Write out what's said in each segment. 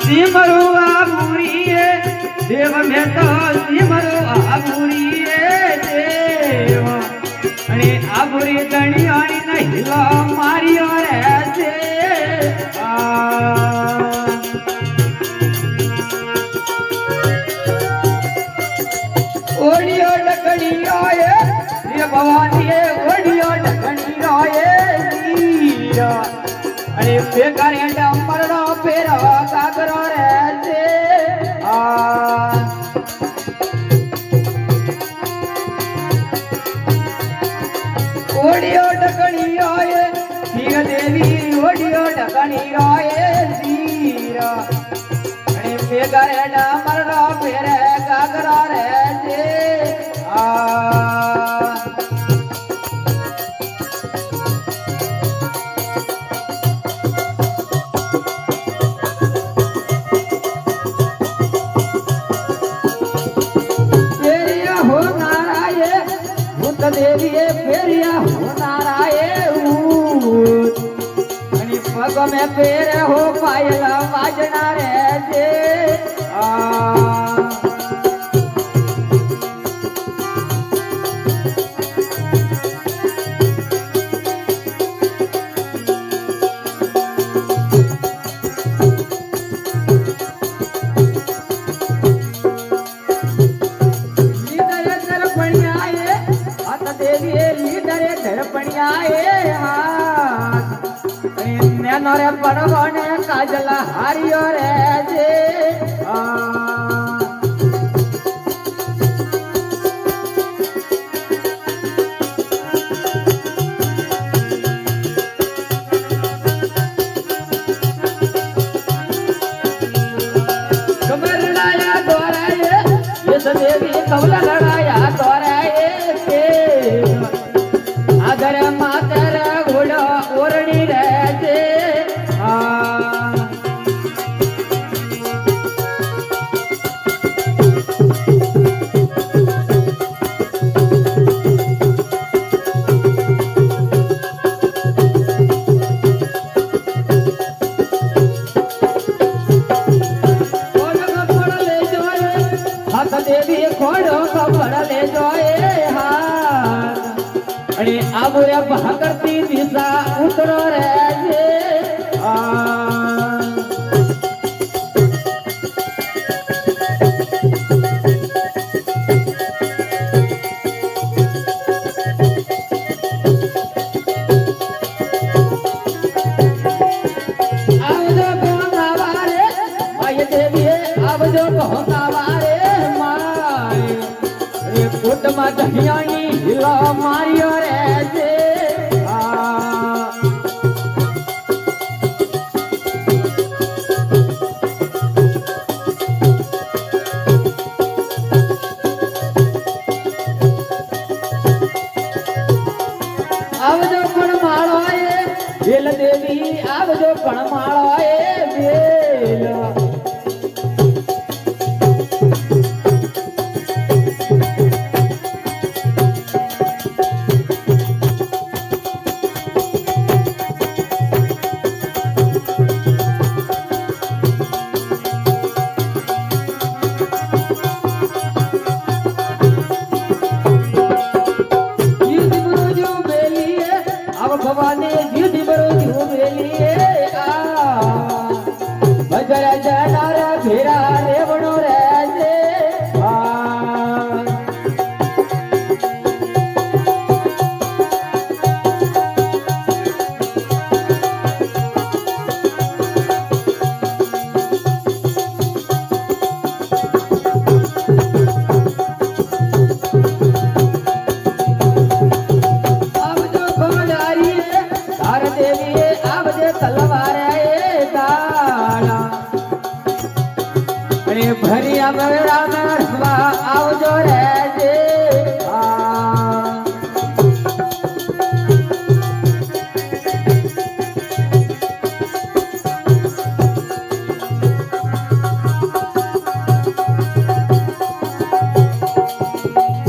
सिमरो आबुरी देव में तो सिमरो आबुरी देव अरे आबुरी दणियाणी न हिलो मारियो रे से ओडियो डकड़ी आए ये भवानी ओडियो डकड़ी आए नीरा अरे बेकार डमरड़ो पेरो कागरो रे से ओडियो डकड़ी आए धीर देवी ओडियो डकड़ी आए धीरा अरे बेकार डमरड़ो पेरे कागरो रे से देवी फेरिया हो नाराये पग में पेर हो पायल बाजना रे से नरे पड़वने काजल हारियो रे जे कमर लड़ाया दोराए ये तो देवी कमला लड़ाया दोराए के अगर मातर घोड़ा ओरणी रे देवी खोड़ो कपड़ ले जोए हाथ अरे अब रे भागती दिशा उतरो रे जे अब जो पहुंचा वारे माय देवी अब जो पहुंचा कुट में दहियानी हिला मारियो रे जे अब जो पण माळो आए बेल देवी अब जो पण माळो आए बेल भवानी युद्ध बरो झूमेलिए बजरा जनारा भेरा रे बनो रे जे भरिया मेरा नरवा आवजो रे जे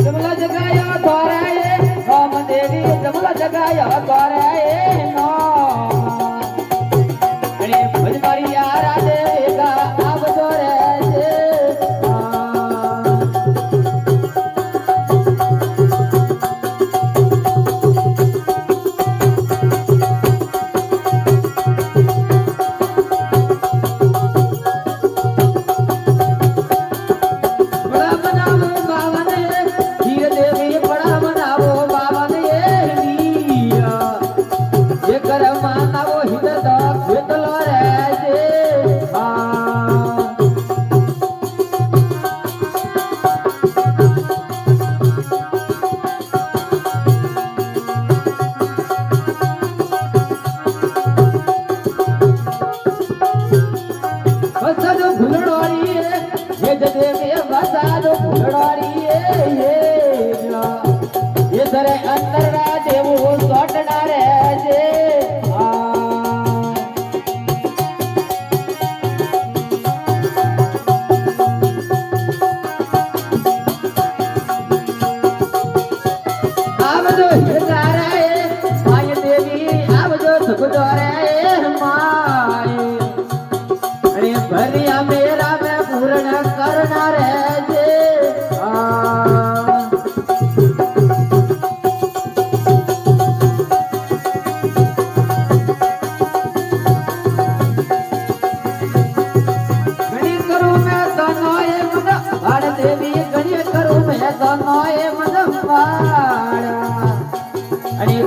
जमला जगाया द्वारा ये राम देवी जमला जगाया द्वारा રે નો અને ભજમારી આરાધે ભેગા આવજો રે છે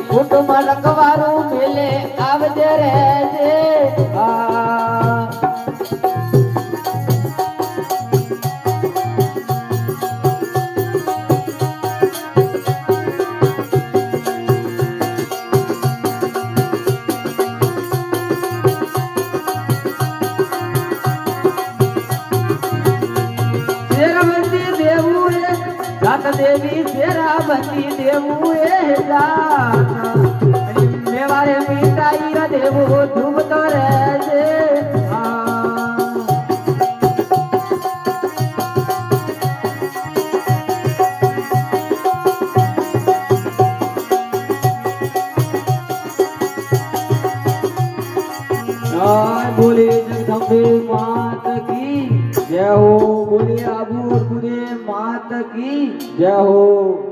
કુટુંબ લખવારું મેલે આવજે રે દેવી શેરાવતી દેવું એ મેવારે મીઠાઈ દેવું ધૂપ તો રહેજે બોલે જગદંબે માત કી જય હો, બોલે આબુ માત की जय हो।